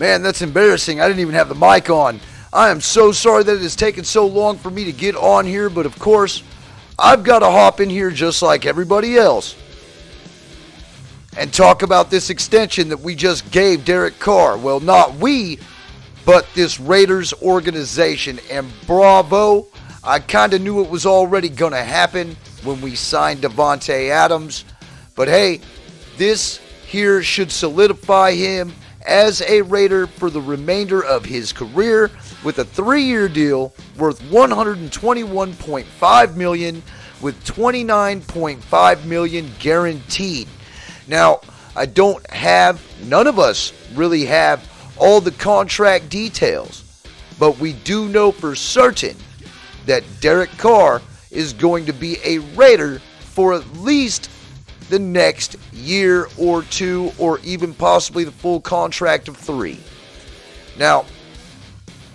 Man, that's embarrassing. I didn't even have the mic on. I am so sorry that it has taken so long for me to get on here, but of course, I've got to hop in here just like everybody else and talk about this extension that we just gave Derek Carr. Well, not we, but this Raiders organization. And bravo, I kind of knew it was already going to happen when we signed Davante Adams. But hey, this here should solidify him as a Raider for the remainder of his career with a 3-year deal worth $121.5 million with $29.5 million guaranteed. Now, none of us really have all the contract details, but we do know for certain that Derek Carr is going to be a Raider for at least the next year or two, or even possibly the full contract of 3. Now,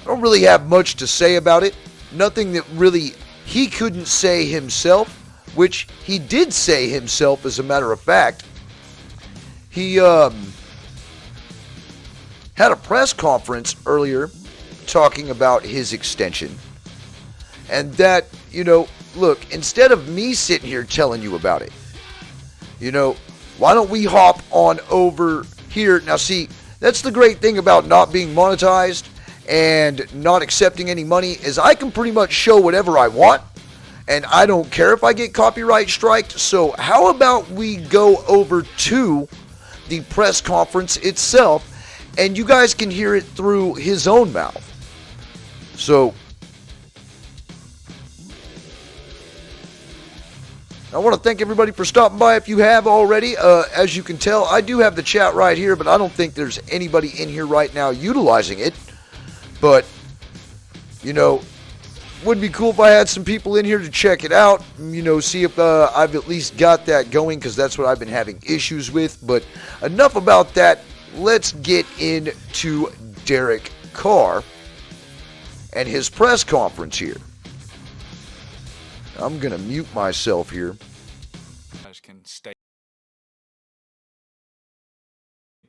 I don't really have much to say about it. Nothing that really he couldn't say himself, which he did say himself, as a matter of fact. He had a press conference earlier talking about his extension. And that, look, instead of me sitting here telling you about it, why don't we hop on over here? Now, see, that's the great thing about not being monetized and not accepting any money is I can pretty much show whatever I want, and I don't care if I get copyright striked. So how about we go over to the press conference itself, and you guys can hear it through his own mouth. So I want to thank everybody for stopping by if you have already. As you can tell, I do have the chat right here, but I don't think there's anybody in here right now utilizing it. But, would be cool if I had some people in here to check it out, see if I've at least got that going, because that's what I've been having issues with. But enough about that. Let's get into Derek Carr and his press conference here. I'm going to mute myself here. Can stay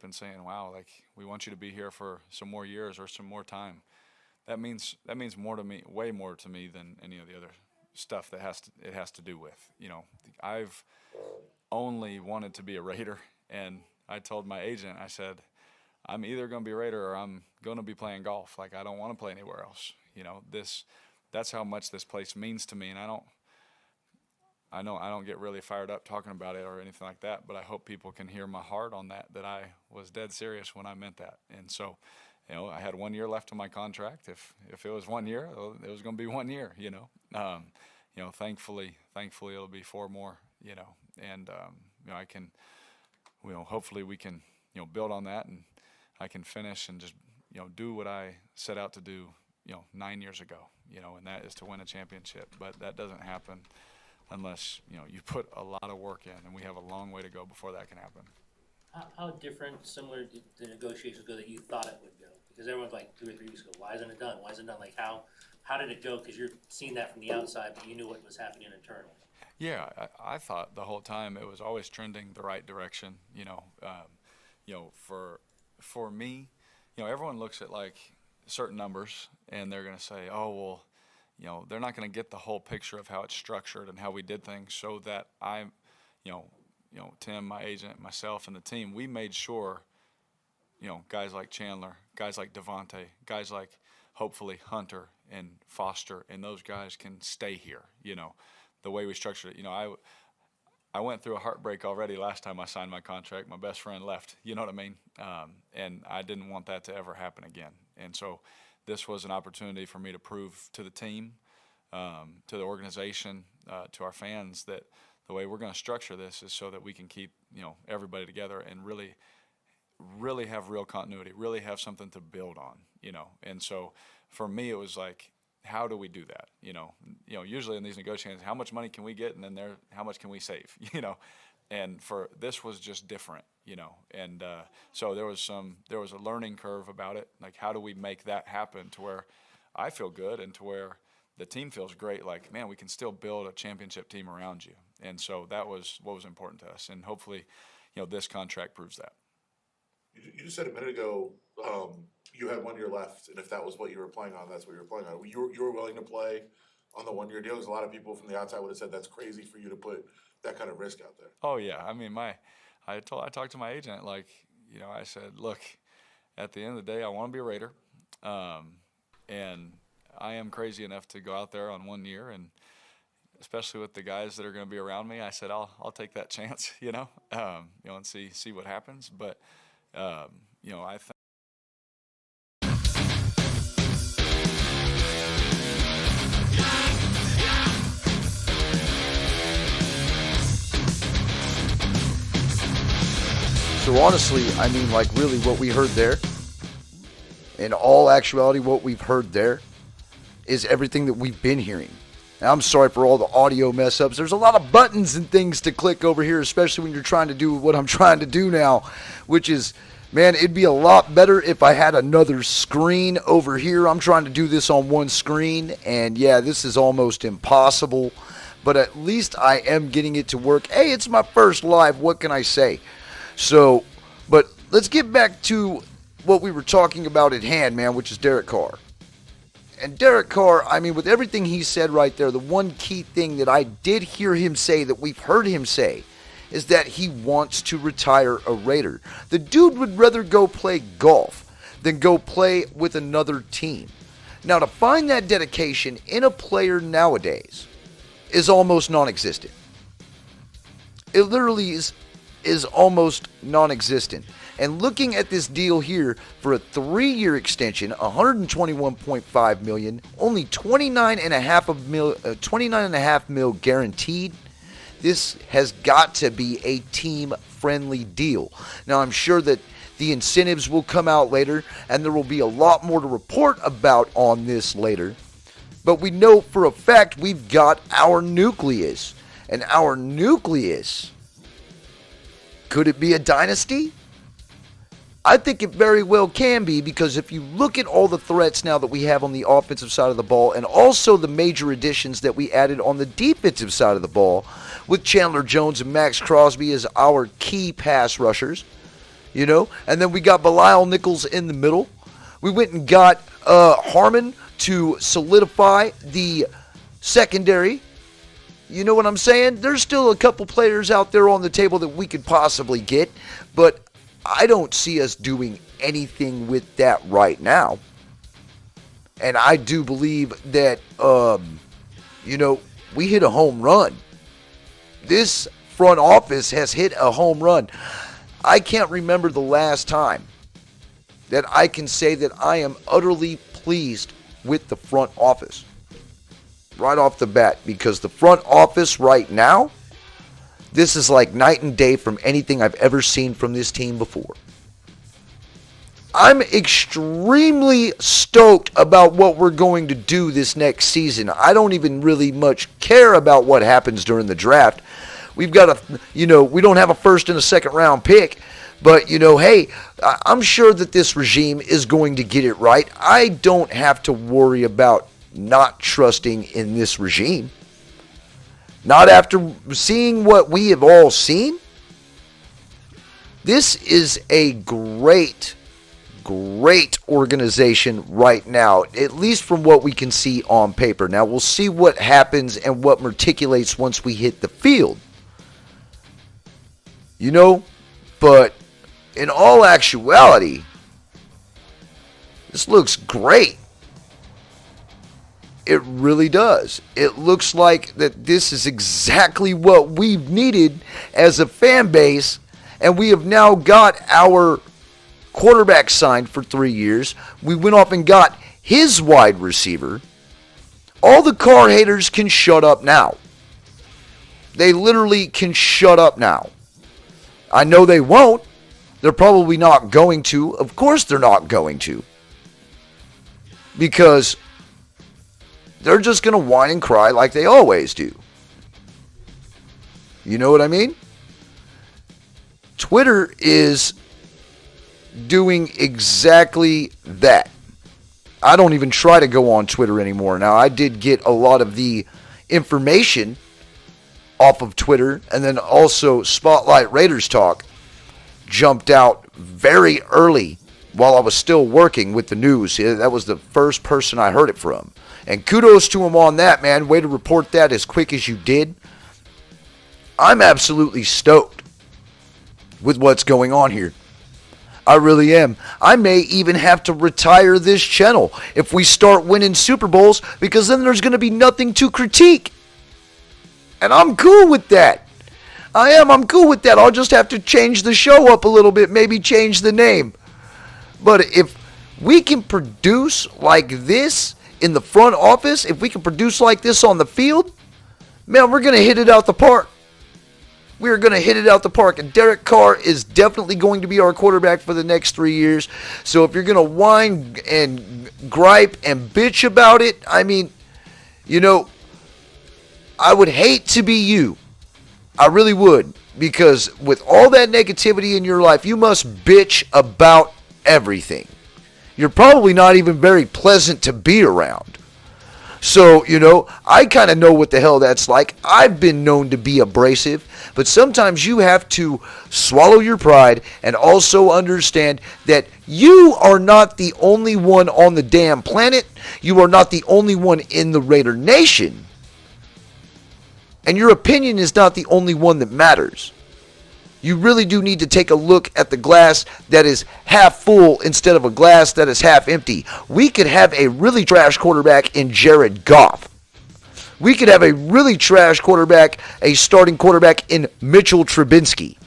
and saying, wow, like, we want you to be here for some more years or some more time. That means more to me, way more to me than any of the other stuff that it has to do with. I've only wanted to be a Raider, and I told my agent, I said, I'm either going to be a Raider or I'm going to be playing golf. Like, I don't want to play anywhere else. That's how much this place means to me, and I know I don't get really fired up talking about it or anything like that, but I hope people can hear my heart on that I was dead serious when I meant that. And so, I had 1 year left on my contract. If it was 1 year, it was going to be 1 year, thankfully it'll be 4 more, and, I can, hopefully we can, build on that, and I can finish and just, do what I set out to do, 9 years ago, and that is to win a championship. But that doesn't happen unless, you put a lot of work in, and we have a long way to go before that can happen. How different, similar did the negotiations go that you thought it would go? Because everyone's like 2 or 3 weeks ago, why isn't it done? Why isn't it done? Like, how did it go? Because you're seeing that from the outside, but you knew what was happening internally. Yeah, I thought the whole time it was always trending the right direction. For me, everyone looks at like certain numbers and they're going to say, oh, well, they're not going to get the whole picture of how it's structured and how we did things. So that Tim, my agent, myself, and the team, we made sure, guys like Chandler, guys like Davante, guys like hopefully Hunter and Foster, and those guys can stay here. The way we structured it. I went through a heartbreak already last time I signed my contract. My best friend left. You know what I mean? And I didn't want that to ever happen again. And so this was an opportunity for me to prove to the team, to the organization, to our fans that the way we're going to structure this is so that we can keep, everybody together and really have real continuity, really have something to build on, And so for me, it was like, how do we do that? Usually in these negotiations, how much money can we get, and then how much can we save? And for this was just different, And so there was a learning curve about it. Like, how do we make that happen to where I feel good and to where the team feels great? Like, man, we can still build a championship team around you. And so that was what was important to us. And hopefully, this contract proves that. You just said a minute ago, you had 1 year left, and if that was what you were playing on, that's what you were playing on. You were willing to play on the 1 year deal? Because a lot of people from the outside would have said that's crazy for you to put that kind of risk out there. Oh yeah, I mean, I talked to my agent, like, I said, look, at the end of the day, I want to be a Raider, and I am crazy enough to go out there on 1 year, and especially with the guys that are going to be around me, I said I'll take that chance, and see what happens. But I think. So honestly, I mean, like, really what we heard there, in all actuality, what we've heard there is everything that we've been hearing. Now, I'm sorry for all the audio mess ups. There's a lot of buttons and things to click over here, especially when you're trying to do what I'm trying to do now, which is, man, it'd be a lot better if I had another screen over here. I'm trying to do this on one screen, and yeah, this is almost impossible, but at least I am getting it to work. Hey, it's my first live. What can I say? So, but let's get back to what we were talking about at hand, man, which is Derek Carr. And Derek Carr, I mean, with everything he said right there, the one key thing that I did hear him say, that we've heard him say, is that he wants to retire a Raider. The dude would rather go play golf than go play with another team. Now, to find that dedication in a player nowadays is almost non-existent. It literally is almost non-existent. And looking at this deal here for a 3-year extension, $121.5 million, only $29.5 mil guaranteed. This has got to be a team-friendly deal. Now, I'm sure that the incentives will come out later, and there will be a lot more to report about on this later. But we know for a fact we've got our nucleus. And our nucleus, could it be a dynasty? I think it very well can be, because if you look at all the threats now that we have on the offensive side of the ball, and also the major additions that we added on the defensive side of the ball, with Chandler Jones and Max Crosby as our key pass rushers, and then we got Belial Nichols in the middle. We went and got Harmon to solidify the secondary. You know what I'm saying? There's still a couple players out there on the table that we could possibly get, but I don't see us doing anything with that right now. And I do believe that, we hit a home run. This front office has hit a home run. I can't remember the last time that I can say that I am utterly pleased with the front office. Right off the bat, because the front office right now, this is like night and day from anything I've ever seen from this team before. I'm extremely stoked about what we're going to do this next season. I don't even really much care about what happens during the draft. We've got we don't have a first and a second round pick, but hey, I'm sure that this regime is going to get it right. I don't have to worry about not trusting in this regime. Not after seeing what we have all seen. This is a great organization right now, at least from what we can see on paper. Now, we'll see what happens and what matriculates once we hit the field. But in all actuality, this looks great. It really does. It looks like that this is exactly what we've needed as a fan base, and we have now got our quarterback signed for 3 years. We went off and got his wide receiver. All the Carr haters can shut up now. They literally can shut up now. I know they won't. They're probably not going to. Of course they're not going to. Because they're just going to whine and cry like they always do. You know what I mean? Twitter is doing exactly that. I don't even try to go on Twitter anymore. Now, I did get a lot of the information off of Twitter, and then also Spotlight Raiders Talk jumped out very early while I was still working with the news. That was the first person I heard it from. And kudos to him on that, man. Way to report that as quick as you did. I'm absolutely stoked with what's going on here. I really am. I may even have to retire this channel if we start winning Super Bowls, because then there's going to be nothing to critique. And I'm cool with that. I'm cool with that. I'll just have to change the show up a little bit, maybe change the name. But if we can produce like this in the front office, if we can produce like this on the field, man, we're going to hit it out the park. We're going to hit it out the park. And Derek Carr is definitely going to be our quarterback for the next 3 years. So if you're going to whine and gripe and bitch about it, I mean, you know, I would hate to be you. I really would. Because with all that negativity in your life, you must bitch about everything. You're probably not even very pleasant to be around. So, you know, I kind of know what the hell that's like. I've been known to be abrasive, but sometimes you have to swallow your pride and also understand that you are not the only one on the damn planet. You are not the only one in the Raider Nation. And your opinion is not the only one that matters. You really do need to take a look at the glass that is half full instead of a glass that is half empty. We could have a really trash quarterback in Jared Goff. We could have a really trash quarterback, a starting quarterback in Mitchell Trubisky.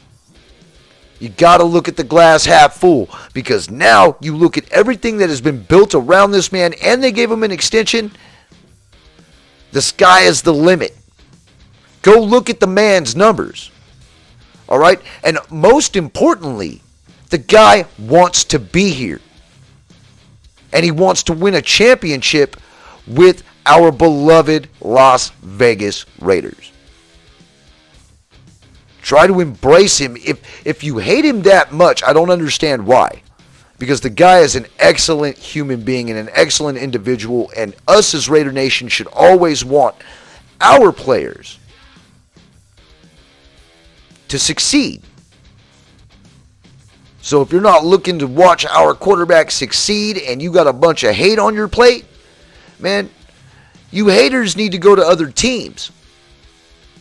You got to look at the glass half full, because now you look at everything that has been built around this man, and they gave him an extension. The sky is the limit. Go look at the man's numbers. All right? And most importantly, the guy wants to be here. And he wants to win a championship with our beloved Las Vegas Raiders. Try to embrace him. If you hate him that much, I don't understand why. Because the guy is an excellent human being and an excellent individual. And us as Raider Nation should always want our players to succeed. So if you're not looking to watch our quarterback succeed and you got a bunch of hate on your plate, man, you haters need to go to other teams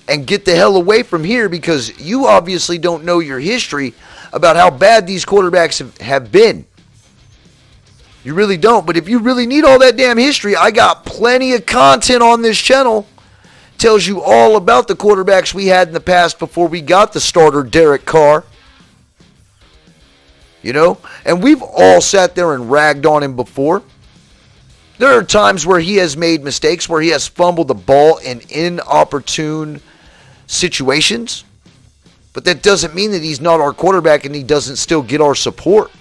and get the hell away from here, because you obviously don't know your history about how bad these quarterbacks have been. You really don't. But if you really need all that damn history, I got plenty of content on this channel. Tells you all about the quarterbacks we had in the past before we got the starter Derek Carr. You know? And we've all sat there and ragged on him before. There are times where he has made mistakes, where he has fumbled the ball in inopportune situations. But that doesn't mean that he's not our quarterback and he doesn't still get our support.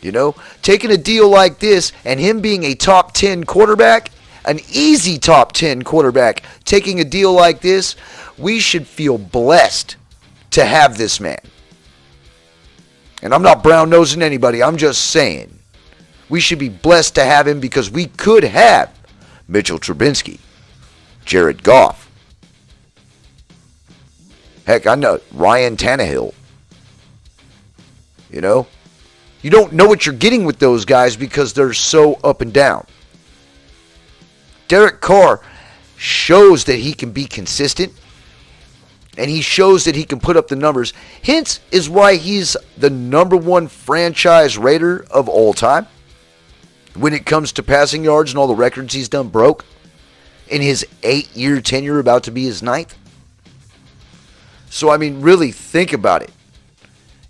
You know? Taking a deal like this and him being a top 10 quarterback, an easy top 10 quarterback, taking a deal like this, we should feel blessed to have this man. And I'm not brown-nosing anybody, I'm just saying. We should be blessed to have him, because we could have Mitchell Trubisky, Jared Goff. Heck, I know Ryan Tannehill. You know? You don't know what you're getting with those guys because they're so up and down. Derek Carr shows that he can be consistent, and he shows that he can put up the numbers. Hence is why he's the number one franchise Raider of all time when it comes to passing yards and all the records he's done broke in his 8-year tenure, about to be his 9th. So, I mean, really think about it.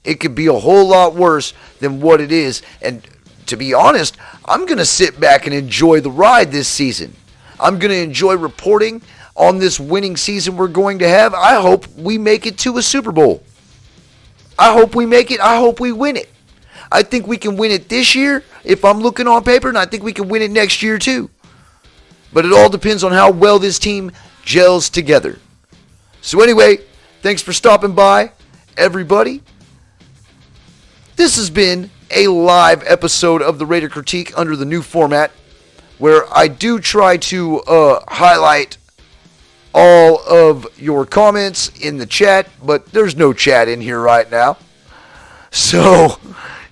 It could be a whole lot worse than what it is. And to be honest, I'm going to sit back and enjoy the ride this season. I'm going to enjoy reporting on this winning season we're going to have. I hope we make it to a Super Bowl. I hope we make it. I hope we win it. I think we can win it this year if I'm looking on paper, and I think we can win it next year too. But it all depends on how well this team gels together. So anyway, thanks for stopping by, everybody. This has been a live episode of the Raider Critique under the new format, where I do try to highlight all of your comments in the chat, but there's no chat in here right now. So,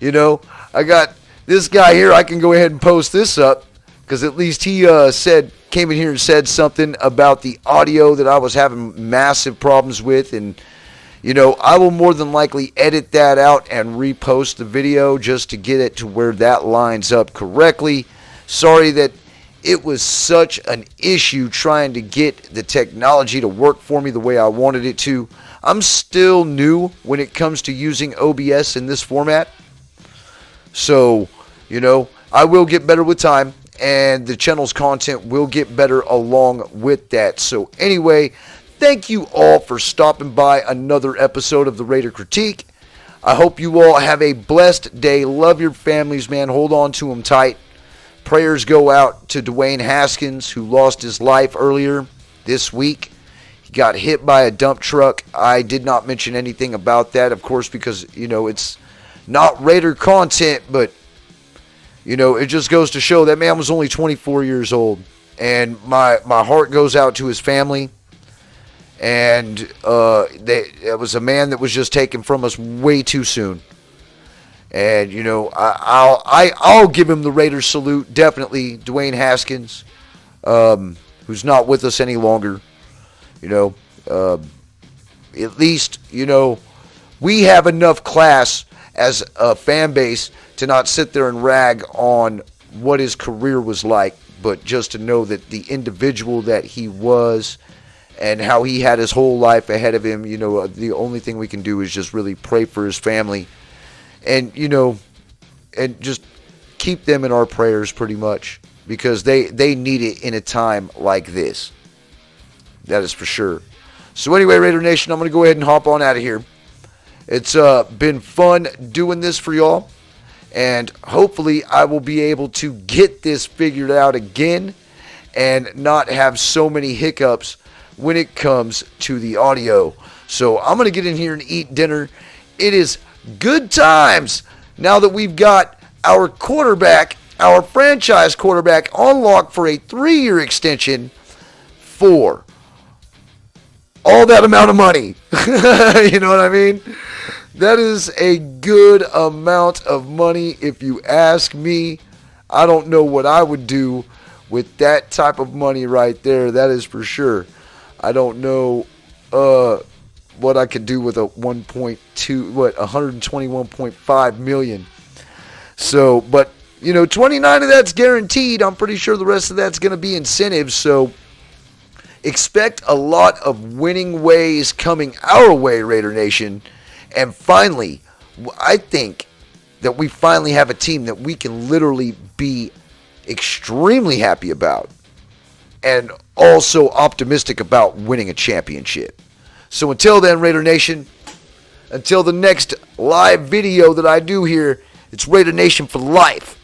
You know, I got this guy here. I can go ahead and post this up because at least he came in here and said something about the audio that I was having massive problems with. And, you know, I will more than likely edit that out and repost the video just to get it to where that lines up correctly. Sorry that it was such an issue trying to get the technology to work for me the way I wanted it to. I'm still new when it comes to using OBS in this format. So, you know, I will get better with time, and the channel's content will get better along with that. So anyway, thank you all for stopping by another episode of the Raider Critique. I hope you all have a blessed day. Love your families, man. Hold on to them tight. Prayers go out to Dwayne Haskins, who lost his life earlier this week. He got hit by a dump truck. I did not mention anything about that, of course, because, you know, it's not Raider content, but, you know, it just goes to show that man was only 24 years old. And my heart goes out to his family. And it was a man that was just taken from us way too soon. And, you know, I'll give him the Raiders salute, definitely, Dwayne Haskins, who's not with us any longer. You know, at least, you know, we have enough class as a fan base to not sit there and rag on what his career was like, but just to know that the individual that he was and how he had his whole life ahead of him, you know, the only thing we can do is just really pray for his family. And, you know, and just keep them in our prayers pretty much, because they need it in a time like this. That is for sure. So anyway, Raider Nation, I'm going to go ahead and hop on out of here. It's been fun doing this for y'all. And hopefully I will be able to get this figured out again and not have so many hiccups when it comes to the audio. So I'm going to get in here and eat dinner. It is good times now that we've got our quarterback, our franchise quarterback, on lock for a 3-year extension for all that amount of money. You know what I mean? That is a good amount of money if you ask me. I don't know what I would do with that type of money right there. That is for sure. I don't know what I could do with a 121.5 million. So, but, you know, 29 of that's guaranteed. I'm pretty sure the rest of that's going to be incentives. So expect a lot of winning ways coming our way, Raider Nation. And finally, I think that we finally have a team that we can literally be extremely happy about and also optimistic about winning a championship. So until then, Raider Nation, until the next live video that I do here, it's Raider Nation for life.